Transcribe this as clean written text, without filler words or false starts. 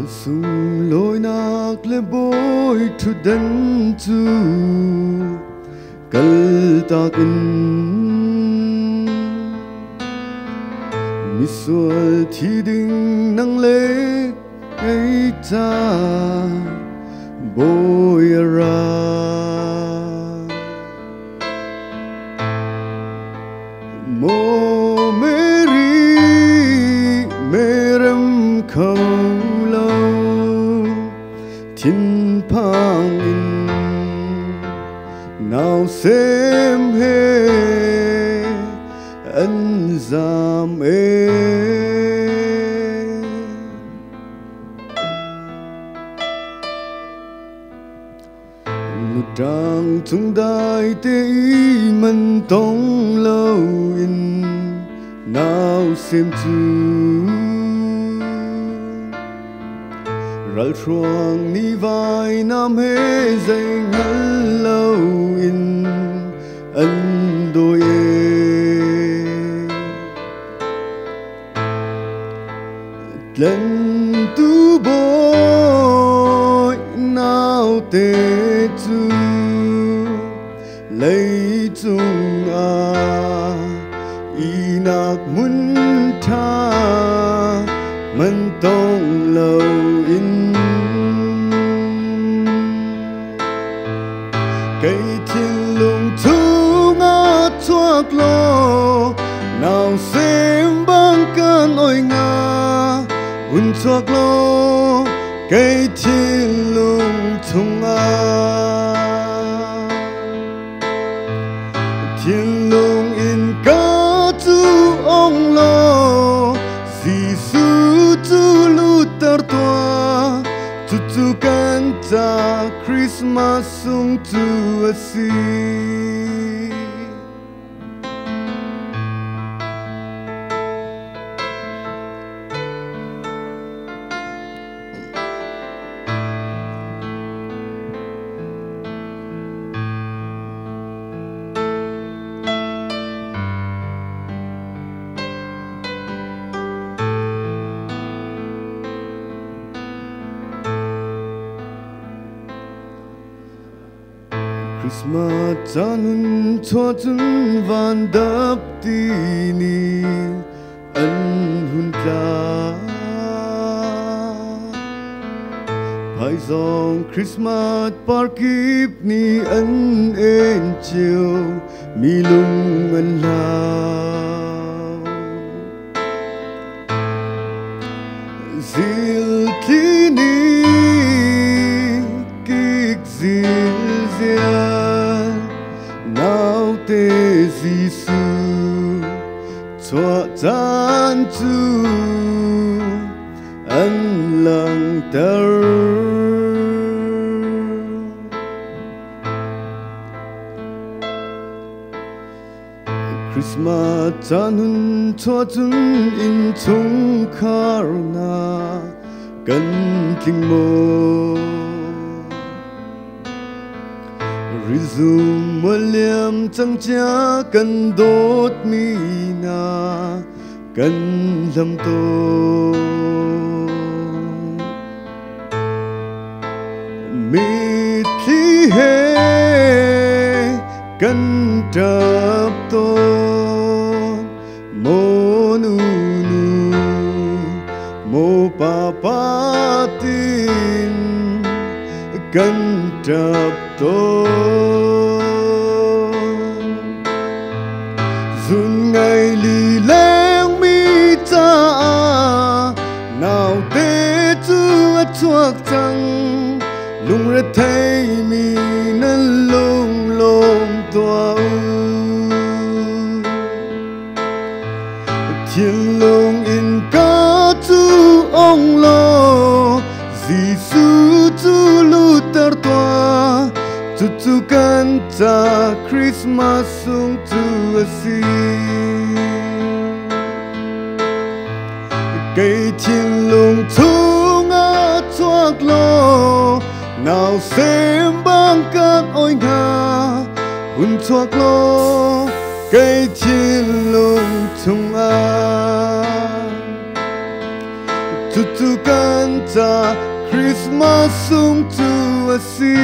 sung lối nạc le bôi thu đến chu kal tak in mi sual thi ding nang le ai ta bôi ra mo meri merem khâu lâu thiên phang in nào xem he ân giam e một tràng chung đại tế mình tông lâu in nào xem chu ral truang ni vai nam he dây ngân lâu in ân đôi lần tu bôi nào tê chu lấy chung inak mun tha man tông lâu in cây thiên lùng thu ngã chuộc lo nào xem băng cơn ôi ngã un chuộc lo cây thiên lùng thu ngã thiên lùng in ca tu ông lo Giêsu tu lu tar toa tu canta Christmas sung tu asi Christmas chanun chotun van dap ti ni an hun ta Pai zong Christmas parkip ni an en chiều mi lung an lao zil ti ni kik zil zia nào tê Giêsu cho chan chu an lang tar Christmas chanun cho chun in chung karna kan ting mo Rizum William chẳng cha cần đốt mi na cần lâm tô mi thi he cần trap tô mo nu nu mo papa tin cần trap tô dùn ngày lì leng mi cha nào tê chúa chuộc chăng lung ra thấy mi nên lung lom tua thiên lung in ca chu ông lo Giêsu chu lu tar tua tu canta Christmas sung tu asi cây thiên lùng thu ngã chuộc lo nào xem băng cát ôi ngã hun chuộc lo cây thiên lùng thung tutukan ta Christmas sung tu asi